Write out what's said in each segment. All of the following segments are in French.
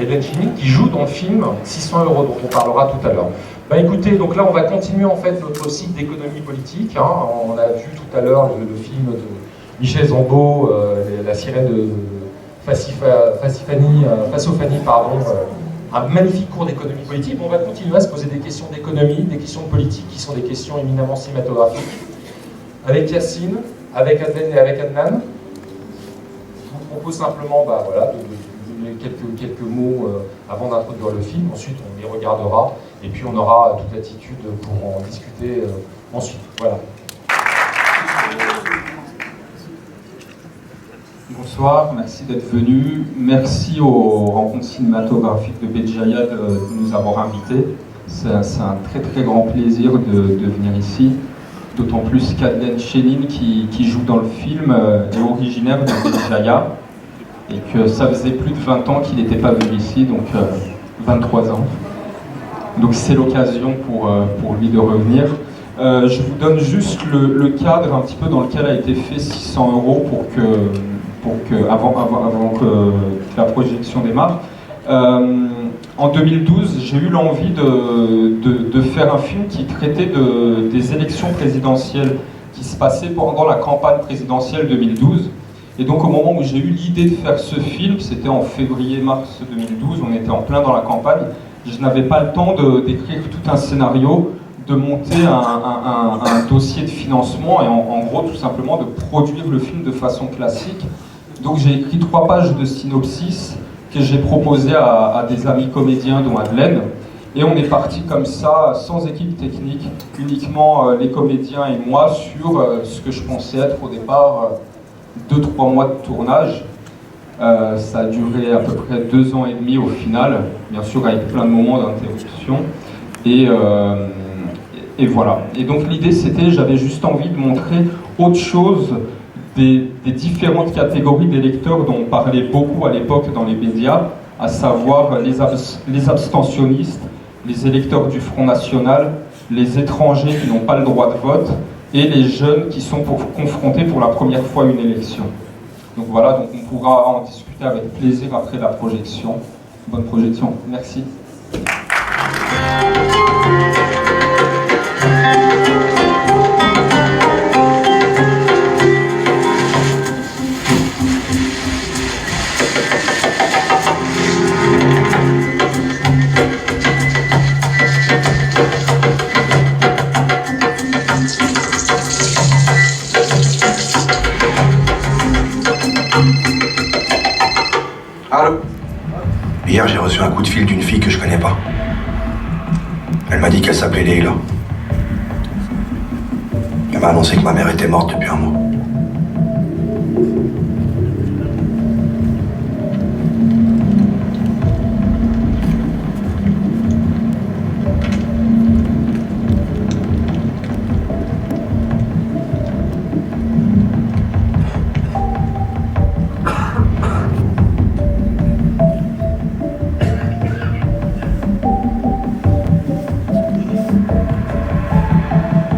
Kaitlyn Shennin, qui joue dans le film 600 € dont on parlera tout à l'heure. Bah écoutez, donc là on va continuer en fait notre cycle d'économie politique. Hein. On a vu tout à l'heure le film de Michel Zambo, La sirène de Fassofani, un magnifique cours d'économie politique. On va continuer à se poser des questions d'économie, des questions de politique qui sont des questions éminemment cinématographiques. Avec Yacine, avec Adèle et avec Adnan. Je vous propose simplement de donner quelques mots avant d'introduire le film. Ensuite, on les regardera et puis on aura toute l'attitude pour en discuter ensuite. Voilà. Bonsoir, merci d'être venu. Merci aux rencontres cinématographiques de Béjaïa de nous avoir invités. C'est un très très grand plaisir de venir ici. D'autant plus qu'Kaitlyn Shennin qui joue dans le film est originaire de Béjaïa et que ça faisait plus de 20 ans qu'il n'était pas venu ici, donc 23 ans. Donc c'est l'occasion pour lui de revenir. Je vous donne juste le cadre un petit peu dans lequel a été fait 600 € avant que la projection démarre. En 2012, j'ai eu l'envie de faire un film qui traitait des élections présidentielles qui se passaient pendant la campagne présidentielle 2012. Et donc au moment où j'ai eu l'idée de faire ce film, c'était en février-mars 2012, on était en plein dans la campagne, je n'avais pas le temps d'écrire tout un scénario, de monter un dossier de financement et en gros tout simplement de produire le film de façon classique. Donc j'ai écrit 3 pages de synopsis que j'ai proposé à des amis comédiens dont Adèle. Et on est parti comme ça, sans équipe technique, uniquement les comédiens et moi, sur ce que je pensais être au départ 2-3 mois de tournage. Ça a duré à peu près 2 ans et demi au final, bien sûr avec plein de moments d'interruption. Et voilà. Et donc l'idée c'était, j'avais juste envie de montrer autre chose des différentes catégories d'électeurs dont on parlait beaucoup à l'époque dans les médias, à savoir les abstentionnistes, les électeurs du Front National, les étrangers qui n'ont pas le droit de vote et les jeunes qui sont confrontés pour la première fois à une élection. Donc voilà, donc on pourra en discuter avec plaisir après la projection. Bonne projection, merci. Allô ? Hier, j'ai reçu un coup de fil d'une fille que je connais pas. Elle m'a dit qu'elle s'appelait Leila. Elle m'a annoncé que ma mère était morte depuis un mois.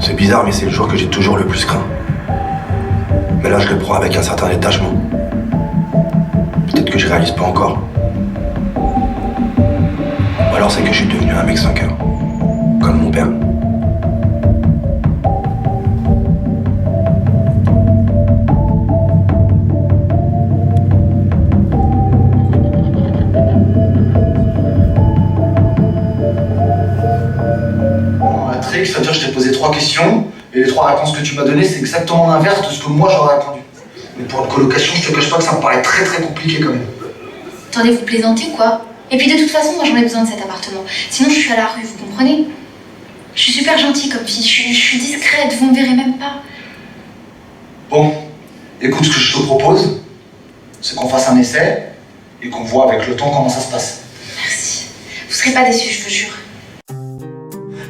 C'est bizarre, mais c'est le jour que j'ai toujours le plus craint. Mais là, je le prends avec un certain détachement. Peut-être que je réalise pas encore. Ou alors c'est que je suis devenu un mec sans cœur. Comme mon père. C'est-à-dire que je t'ai posé 3 questions, et les 3 réponses que tu m'as données, c'est exactement l'inverse de ce que moi j'aurais répondu. Mais pour une colocation, je te cache pas que ça me paraît très très compliqué quand même. Attendez, vous plaisantez ou quoi? Et puis de toute façon, moi j'en ai besoin de cet appartement. Sinon je suis à la rue, vous comprenez? Je suis super gentille comme fille, je suis discrète, vous me verrez même pas. Bon, écoute, ce que je te propose, c'est qu'on fasse un essai, et qu'on voit avec le temps comment ça se passe. Merci. Vous serez pas déçus, je vous jure.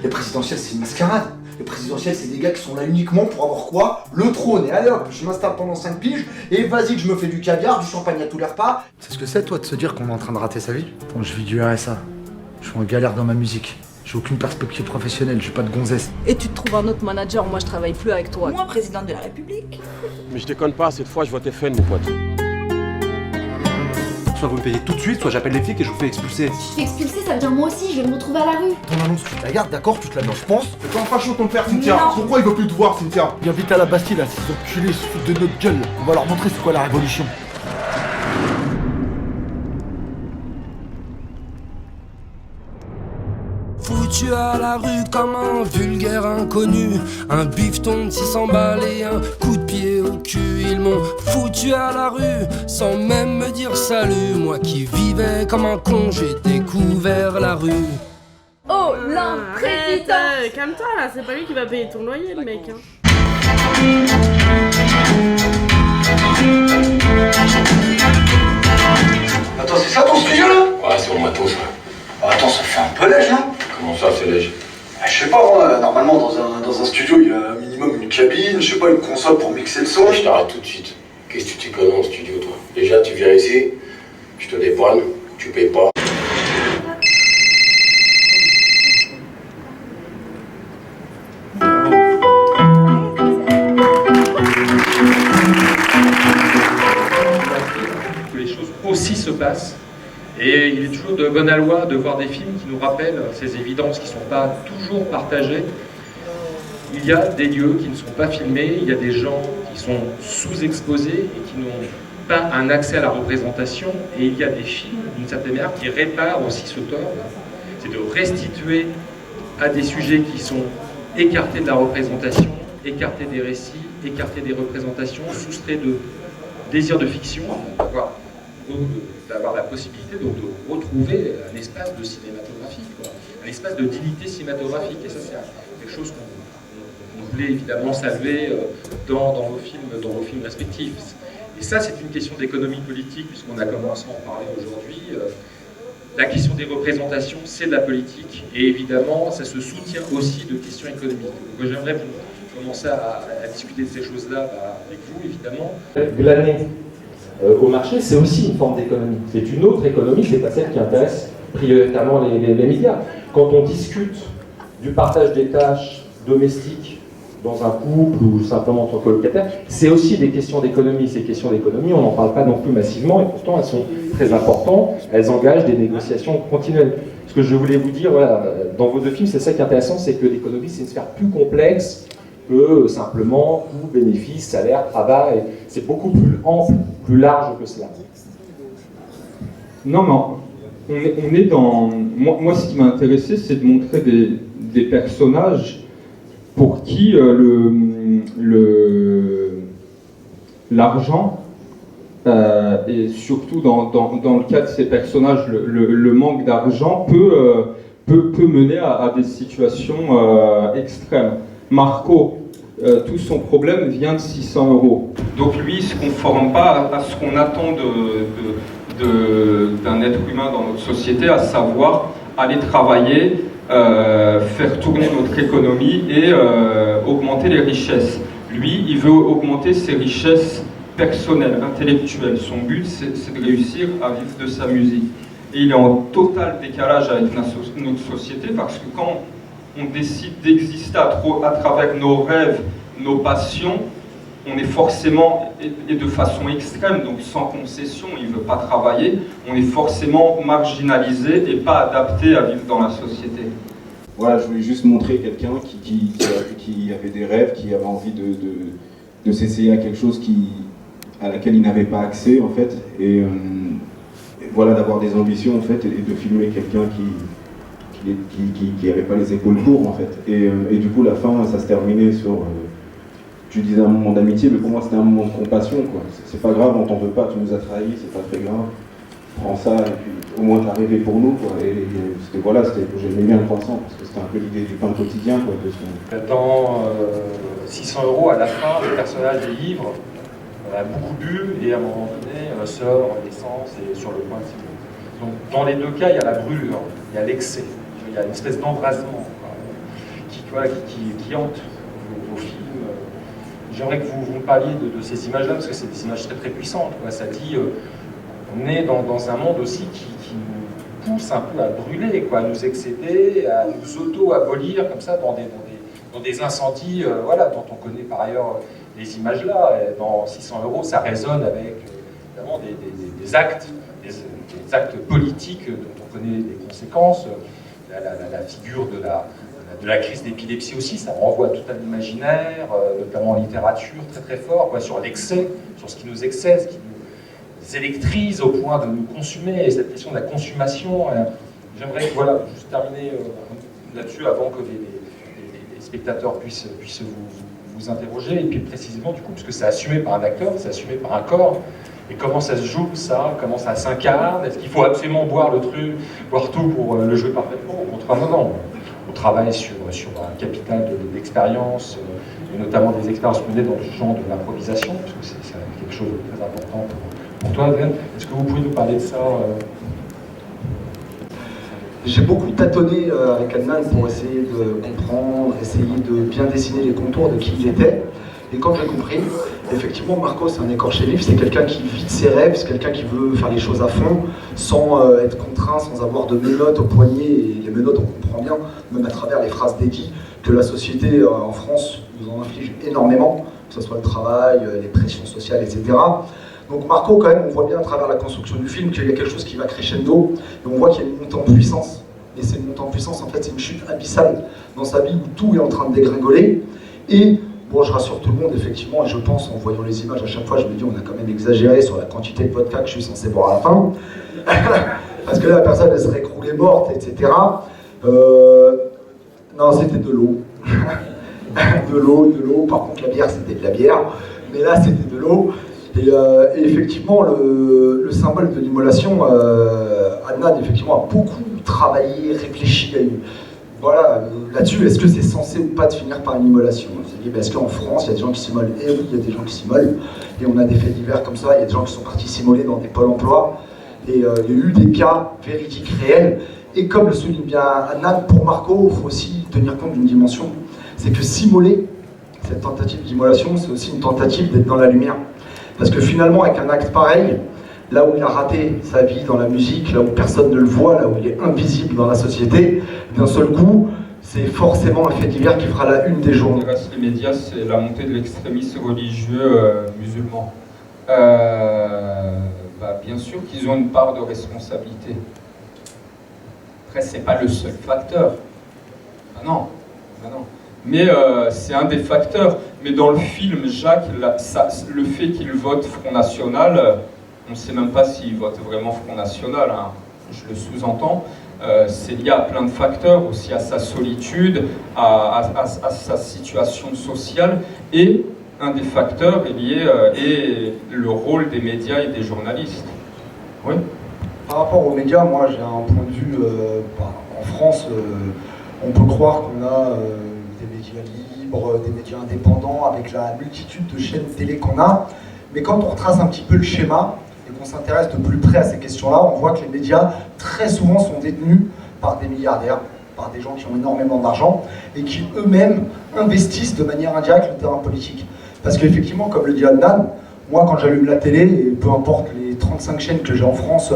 Les présidentielles, c'est une mascarade. Les présidentielles, c'est des gars qui sont là uniquement pour avoir quoi? Le trône. Et allez hop, je m'installe pendant 5 piges, et vas-y que je me fais du caviar, du champagne à tous les repas. C'est ce que c'est, toi, de se dire qu'on est en train de rater sa vie? Attends, je vis du RSA. Je suis en galère dans ma musique. J'ai aucune perspective professionnelle, j'ai pas de gonzesse. Et tu te trouves un autre manager, moi je travaille plus avec toi. Moi, présidente de la République. Mais je déconne pas, cette fois je votais FN, mon pote. soit vous me payez tout de suite, soit j'appelle les flics et je vous fais expulser. Si je suis expulsée, ça veut dire moi aussi, je vais me retrouver à la rue. Ton annonce, tu te la gardes, d'accord? Tu te la mets en France? C'est pas enfin chaud ton père, Cynthia. Non. Pourquoi il veut plus te voir, Cynthia? Viens vite à la Bastille, là, ces enculés se foutent de notre gueule. On va leur montrer c'est quoi la révolution. Foutu à la rue comme un vulgaire inconnu, un bifton de 600 balles et un coup de pied au cul. Ils m'ont foutu à la rue sans même me dire salut. Moi qui vivais comme un con, j'ai découvert la rue. Oh, l'imprésident. Calme-toi là, c'est pas lui qui va payer ton loyer, le mec. Attends, c'est ça ton studio là? Ouais, c'est mon matos, ça. Ah, attends, ça fait un peu léger, non? Comment ça, c'est léger? Je sais pas, moi, normalement dans un studio il y a un minimum une cabine, je sais pas, une console pour mixer le son. Je t'arrête tout de suite. Qu'est-ce que tu t'y connais en studio, toi? Déjà, tu viens ici, je te dépanne, tu payes pas. Que les choses aussi se passent. Et il est toujours de bon aloi de voir des films qui nous rappellent ces évidences qui ne sont pas toujours partagées. Il y a des lieux qui ne sont pas filmés, il y a des gens qui sont sous-exposés et qui n'ont pas un accès à la représentation. Et il y a des films, d'une certaine manière, qui réparent aussi ce tort. C'est de restituer à des sujets qui sont écartés de la représentation, écartés des récits, écartés des représentations, soustraits de désir de fiction, d'avoir la possibilité donc de retrouver un espace de cinématographie, quoi. Un espace de dignité cinématographique. Et ça, c'est quelque chose qu'on voulait évidemment saluer dans vos films respectifs. Et ça, c'est une question d'économie politique, puisqu'on a commencé à en parler aujourd'hui. La question des représentations, c'est de la politique, et évidemment, ça se soutient aussi de questions économiques. Donc, j'aimerais commencer à discuter de ces choses-là avec vous, évidemment. Glaner au marché, c'est aussi une forme d'économie. C'est une autre économie, c'est pas celle qui intéresse prioritairement les médias. Quand on discute du partage des tâches domestiques dans un couple ou simplement entre colocataires, c'est aussi des questions d'économie. Ces questions d'économie, on n'en parle pas non plus massivement, et pourtant elles sont très importantes, elles engagent des négociations continuelles. Ce que je voulais vous dire, voilà, dans vos deux films, c'est ça qui est intéressant, c'est que l'économie, c'est une sphère plus complexe que simplement coût, bénéfice, salaire, travail. C'est beaucoup plus ample, plus large que cela. Non, mais on est dans... Moi, ce qui m'a intéressé, c'est de montrer des personnages pour qui l'argent, et surtout dans le cas de ces personnages, le manque d'argent peut mener à des situations extrêmes. Marco, tout son problème vient de 600 €. Donc lui, il ne se conforme pas à ce qu'on attend d'un être humain dans notre société, à savoir aller travailler, faire tourner notre économie et augmenter les richesses. Lui, il veut augmenter ses richesses personnelles, intellectuelles. Son but, c'est de réussir à vivre de sa musique. Et il est en total décalage avec notre société, parce que quand on décide d'exister à travers nos rêves, nos passions, on est forcément, et de façon extrême, donc sans concession, il ne veut pas travailler, on est forcément marginalisé et pas adapté à vivre dans la société. Voilà, je voulais juste montrer quelqu'un qui avait des rêves, qui avait envie de s'essayer à quelque chose à laquelle il n'avait pas accès, en fait, et voilà, d'avoir des ambitions, en fait, et de filmer quelqu'un qui n'avait pas les épaules pour, en fait. Et du coup, la fin, ça se terminait sur... tu disais un moment d'amitié, mais pour moi, c'était un moment de compassion, quoi. C'est pas grave, on t'en veut pas, tu nous as trahis, c'est pas très grave. Prends ça, et puis au moins t'as rêvé pour nous, quoi. Et j'aimais bien le croissant, parce que c'était un peu l'idée du pain quotidien, quoi. Dans 600 € à la fin, le personnage des livres a beaucoup bu, et à un moment donné, sort l'essence et sur le point de s'y mettre. Donc dans les deux cas, il y a la brûlure, il y a l'excès, il y a une espèce d'embrasement qui hante vos films. J'aimerais que vous me parliez de ces images-là, parce que c'est des images très très puissantes, quoi. Ça dit, on est dans un monde aussi qui nous pousse un peu à brûler, quoi, à nous excéder, à nous auto-abolir, comme ça, dans des incendies, voilà, dont on connaît par ailleurs les images là. Et dans 600 €, ça résonne avec évidemment des actes des actes politiques dont on connaît les conséquences. La figure de la crise d'épilepsie aussi, ça renvoie à tout un imaginaire, notamment en littérature, très très fort, quoi, sur l'excès, sur ce qui nous excède, ce qui nous électrise au point de nous consumer, et cette question de la consommation. J'aimerais voilà, juste terminer là-dessus avant que les spectateurs puissent vous interroger, et puis précisément du coup, parce que c'est assumé par un acteur, c'est assumé par un corps, et comment ça se joue ça, comment ça s'incarne, est-ce qu'il faut absolument boire tout pour le jouer parfaitement? Au contraire, non. On travaille sur un capital d'expérience, et notamment des expériences menées dans le champ de l'improvisation, parce que c'est quelque chose de très important pour toi, Adrien. Est-ce que vous pouvez nous parler de ça J'ai beaucoup tâtonné avec Adnan pour essayer de comprendre, essayer de bien dessiner les contours de qui il était. Et quand j'ai compris, effectivement, Marco, c'est un écorché vif, c'est quelqu'un qui vit de ses rêves, c'est quelqu'un qui veut faire les choses à fond, sans être contraint, sans avoir de menottes au poignet. Et les menottes, on comprend bien, même à travers les phrases d'Eddie, que la société en France nous en inflige énormément, que ce soit le travail, les pressions sociales, etc. Donc Marco, quand même, on voit bien à travers la construction du film qu'il y a quelque chose qui va crescendo, et on voit qu'il y a une montée en puissance. Et cette montée en puissance, en fait, c'est une chute abyssale dans sa vie où tout est en train de dégringoler. Et bon, je rassure tout le monde, effectivement, et je pense, en voyant les images, à chaque fois, je me dis, on a quand même exagéré sur la quantité de vodka que je suis censé boire à la fin. Parce que là, la personne, elle serait écroulée morte, etc. Non, c'était de l'eau. de l'eau. Par contre, la bière, c'était de la bière. Mais là, c'était de l'eau. Et effectivement, le symbole de l'immolation, Adnan, effectivement, a beaucoup travaillé, réfléchi à une... Voilà, là-dessus, est-ce que c'est censé ou pas de finir par une immolation? On s'est dit, est-ce qu'en France, il y a des gens qui s'immolent? Eh oui, il y a des gens qui s'immolent. Et on a des faits divers comme ça, il y a des gens qui sont partis s'immoler dans des pôles emploi. Et il y a eu des cas véridiques, réels. Et comme le souligne bien Adnan, pour Marco, il faut aussi tenir compte d'une dimension. C'est que s'immoler, cette tentative d'immolation, c'est aussi une tentative d'être dans la lumière. Parce que finalement, avec un acte pareil, là où il a raté sa vie dans la musique, là où personne ne le voit, là où il est invisible dans la société, d'un seul coup, c'est forcément un fait divers qui fera la une des journaux. Les médias, c'est la montée de l'extrémisme religieux musulman. Bien sûr qu'ils ont une part de responsabilité. Après, c'est pas le seul facteur. Non. Mais c'est un des facteurs. Mais dans le film, Jacques, le fait qu'il vote Front National, on ne sait même pas s'il vote vraiment Front National, hein, je le sous-entends. C'est lié à plein de facteurs, aussi à sa solitude, à sa situation sociale, et un des facteurs est lié est le rôle des médias et des journalistes. Oui. Par rapport aux médias, moi j'ai un point de vue, en France, on peut croire qu'on a des médias libres, des médias indépendants, avec la multitude de chaînes télé qu'on a, mais quand on retrace un petit peu le schéma, et qu'on s'intéresse de plus près à ces questions-là, on voit que les médias, très souvent, sont détenus par des milliardaires, par des gens qui ont énormément d'argent, et qui eux-mêmes investissent de manière indirecte le terrain politique. Parce qu'effectivement, comme le dit Adnan, moi quand j'allume la télé, et peu importe les 35 chaînes que j'ai en France,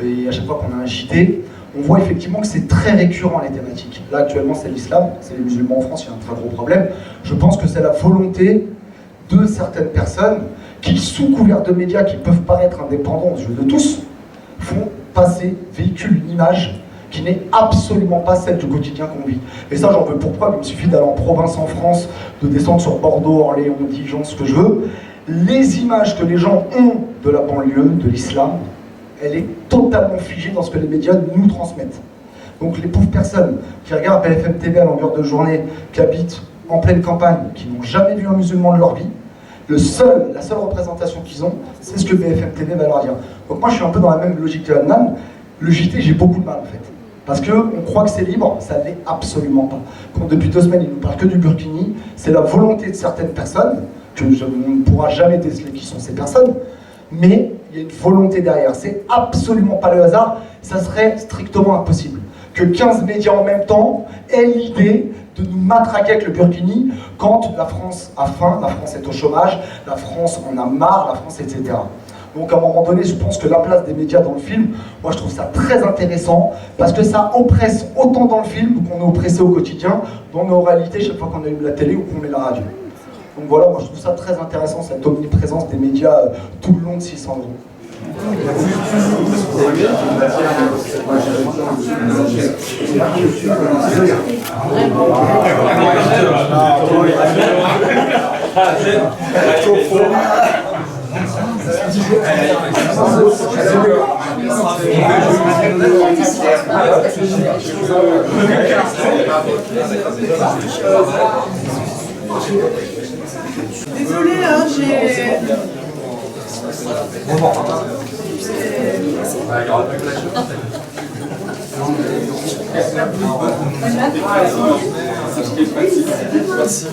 et à chaque fois qu'on a un JT, on voit effectivement que c'est très récurrent les thématiques. Là actuellement c'est l'islam, c'est les musulmans en France, il y a un très gros problème. Je pense que c'est la volonté de certaines personnes qui, sous couvert de médias qui peuvent paraître indépendants aux yeux de tous, font passer, véhiculent une image qui n'est absolument pas celle du quotidien qu'on vit. Et ça, j'en veux pour preuve, il me suffit d'aller en province en France, de descendre sur Bordeaux, Orléans, Dijon, ce que je veux. Les images que les gens ont de la banlieue, de l'islam, elle est totalement figée dans ce que les médias nous transmettent. Donc les pauvres personnes qui regardent BFM TV à longueur de journée, qui habitent en pleine campagne, qui n'ont jamais vu un musulman de leur vie, la seule représentation qu'ils ont, c'est ce que BFM TV va leur dire. Donc moi je suis un peu dans la même logique que Adnan. Le JT, j'ai beaucoup de mal en fait. Parce qu'on croit que c'est libre, ça ne l'est absolument pas. Quand depuis 2 semaines, ils ne nous parlent que du Burkini, c'est la volonté de certaines personnes, que on ne pourra jamais déceler qui sont ces personnes, mais il y a une volonté derrière. C'est absolument pas le hasard, ça serait strictement impossible. Que 15 médias en même temps aient l'idée de nous matraquer avec le Burkini quand la France a faim, la France est au chômage, la France en a marre, la France, etc. Donc à un moment donné, je pense que la place des médias dans le film, moi je trouve ça très intéressant, parce que ça oppresse autant dans le film qu'on est oppressé au quotidien, dans nos réalités chaque fois qu'on allume la télé ou qu'on met la radio. Donc voilà, moi je trouve ça très intéressant, cette omniprésence des médias tout le long de 600 ans. Désolé, hein, j'ai... Merci.